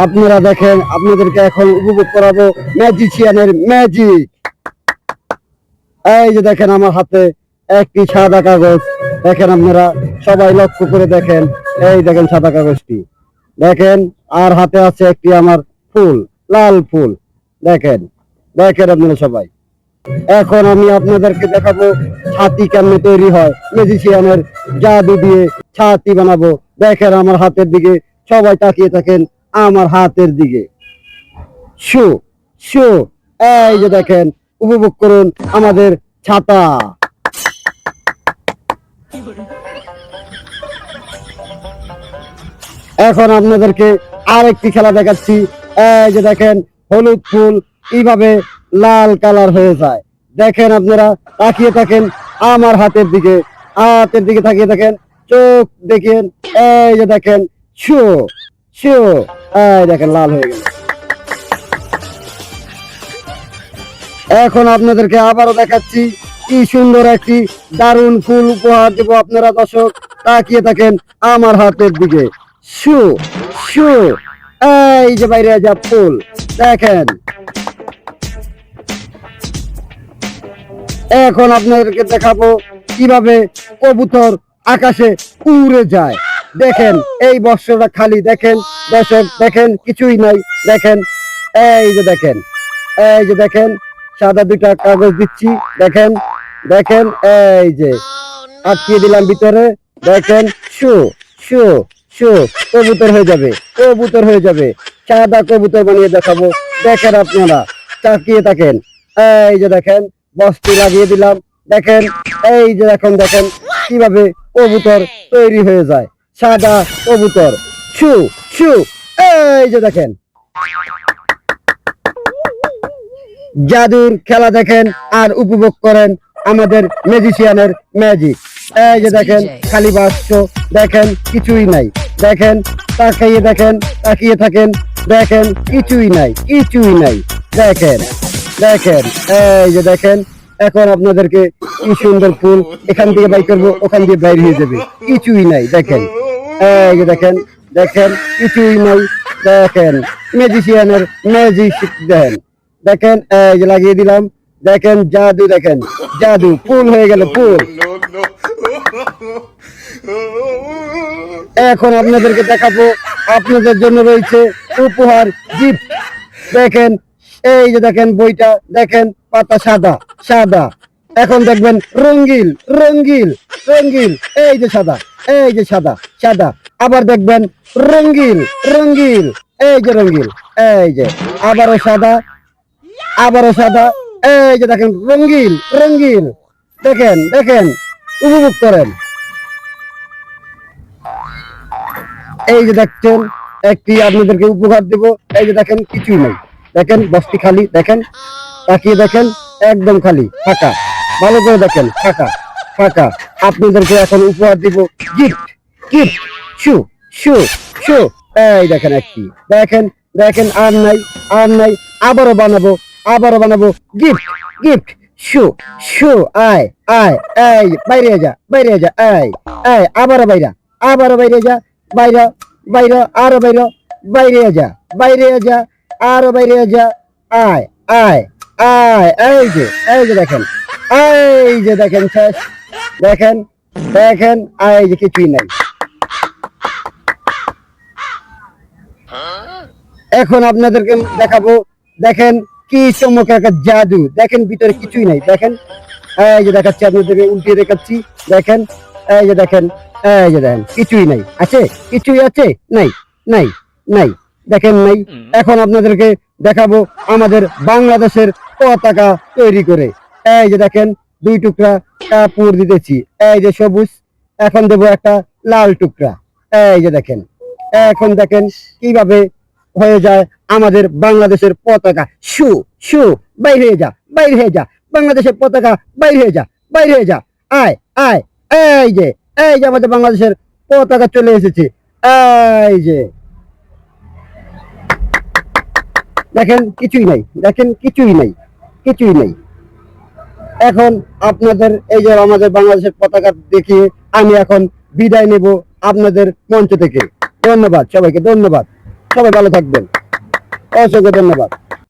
আপনারা দেখেন, আপনাদেরকে এখন উপভোগ করাবো ম্যাজিশিয়ানের ম্যাজিক। এই যে দেখেন আমার হাতে একটি সাদা কাগজ, দেখেন আপনারা সবাই লক্ষ্য করে দেখেন, এই দেখেন সাদা কাগজটি দেখেন, আর হাতে আছে একটি আমার ফুল, লাল ফুল। দেখেন, দেখেন আপনারা সবাই। এখন আমি আপনাদেরকে দেখাবো ছাতি কেমনে তৈরি হয়, ম্যাজিশিয়ানের জাদু দিয়ে ছাতি বানাবো। দেখেন আমার হাতের দিকে, সবাই তাকিয়ে থাকেন আমার হাতের দিকে। শু শু, এই যে দেখেন, উপভোগ করুন আমাদের ছাতা। এখন আপনাদেরকে আরেকটি খেলা দেখাচ্ছি। এই যে দেখেন, হলুদ ফুল কিভাবে লাল কালার হয়ে যায়। দেখেন আপনারা তাকিয়ে থাকেন আমার হাতের দিকে, হাতের দিকে তাকিয়ে থাকেন, চোখ দেখেন, এই যে দেখেন, শু শু, এই দেখেন লাল হয়ে গেল। এখন আপনাদেরকে আবারও দেখাচ্ছি কি সুন্দর একটি দারুণ ফুল উপহার দেব। আপনারা দর্শক তাকিয়ে থাকেন আমার হাতের দিকে। শু শু, এই যে বাইরে যা ফুল দেখেন। এখন আপনাদেরকে দেখাবো কিভাবে কবুতর আকাশে উড়ে যায়। দেখেন এই বর্ষটা খালি, দেখেন দর্শক, দেখেন কিছুই নাই। দেখেন, এই যে দেখেন, এই যে দেখেন, সাদা দুইটা কাগজ দিচ্ছি, দেখেন দেখেন, এই যে আটকিয়ে দিলাম ভিতরে। দেখেন, শু শু শু, কবুতর হয়ে যাবে, কবুতর হয়ে যাবে, সাদা কবুতর বানিয়ে দেখাবো। দেখেন আপনারা তাকিয়ে থাকেন, এই যে দেখেন বস্তি লাগিয়ে দিলাম। দেখেন, এই যে দেখেন, দেখেন কিভাবে কবুতর তৈরি হয়ে যায়, সাদা কবুতর। শু শু, এই যে দেখেন জাদুর খেলা দেখেন আর উপভোগ করেন আমাদের ম্যাজিশিয়ানের ম্যাজিক। এই যে দেখেন খালি বাক্স, দেখেন কিছুই নাই। দেখেন তাকিয়ে দেখেন, তাকিয়ে থাকেন, দেখেন কিছুই নাই, কিছুই নাই। দেখেন দেখেন, এই যে দেখেন, এখন আপনাদেরকে কি সুন্দর ফুল এখান থেকে বাই করবো, ওখান দিয়ে বাইরে হয়ে যাবে, কিছুই নাই। দেখেন, এই যে দেখেন, দেখেন কিছুই নাই। দেখেন ম্যাজিশিয়ানের ম্যাজিক দেখেন, দেখেন এই যে লাগিয়ে দিলাম। দেখেন জাদু, দেখেন জাদু, ফুল হয়ে গেল ফুল। এখন আপনাদেরকে দেখাবো, আপনাদের জন্য রয়েছে উপহার গিফট। দেখেন, এই যে দেখেন বইটা, দেখেন পাতা সাদা সাদা। এখন দেখবেন রঙ্গিল রঙ্গিল রঙ্গিল, এই যে সাদা, এই যে সাদা সাদা। আবার দেখবেন রঙ্গিল রঙ্গিল, এই যে রঙ্গিল, এই যে আবারও সাদা, আবারও সাদা। এই যে দেখেন রঙ্গিল রঙ্গিল। দেখেন দেখেন, উপভোগ করেন। এই যে দেখছেন একটি আপনাদেরকে উপহার দেব। এই যে দেখেন কিছুই নেই, দেখেন বস্তি খালি, দেখেন তাকিয়ে দেখেন, একদম খালি ফাঁকা। ভালো করে দেখেন, ফাঁকা ফাঁকা। আপনাদেরকে এখন উপহার দিব গিফট, গিফট। শু শু শু, এই দেখেন একটি, দেখেন দেখেন, আর নাই আর নাই। আবারও বানাবো, আবারও বানাবো গিফট, গিফট। শু শু, আয় আয়, এই বাইরে যা, বাইরে যা, এই এই, আবারও বাইরা, আবারও বাইরে যা, বাইরে বাইরে, আরো বাইরে, বাইরে যা, বাইরে যা, আরো বাইরে যা, আয় আয় আয়। এই যে, এই যে দেখেন, এই যে দেখেন শেষ। দেখেন দেখেন, এই যে কিছুই নাই। এখন আপনাদেরকে দেখাবো, দেখেন কি চমৎকার একটা জাদু। দেখেন ভিতরে কিছুই নাই। দেখেন, এই যে দেখাচ্ছি আপনাদেরকে, উল্টিয়ে দেখাচ্ছি। দেখেন, এই যে দেখেন, এই যে দেখেন কিছুই নাই। আছে কিছুই আছে? নাই নাই নাই, দেখেন নাই। এখন আপনাদেরকে দেখাবো আমাদের বাংলাদেশের পতাকা তৈরি করে। এই যে দেখেন দুই টুকরা কাপড় দিতেছি, এই যে সবুজ। এখন দেবো একটা লাল টুকরা। এই যে দেখেন, এখন দেখেন কিভাবে হয়ে যায় আমাদের বাংলাদেশের পতাকা। শু শু, বাইরে হয়ে যা, বাইরে হয়ে যা, বাংলাদেশের পতাকা বাইরে হয়ে যা, বাইরে হয়ে যা, আয় আয়। এই যে, এই যে আমাদের বাংলাদেশের পতাকা চলে এসেছে। এই যে দেখেন কিছুই নাই, দেখেন কিছুই নাই, কিছুই নাই। এখন আপনাদের এই যে আমাদের বাংলাদেশের পতাকা দেখিয়ে আমি এখন বিদায় নেব আপনাদের মঞ্চ থেকে। ধন্যবাদ সবাইকে, ধন্যবাদ। সবাই ভালো থাকবেন, অসংখ্য ধন্যবাদ।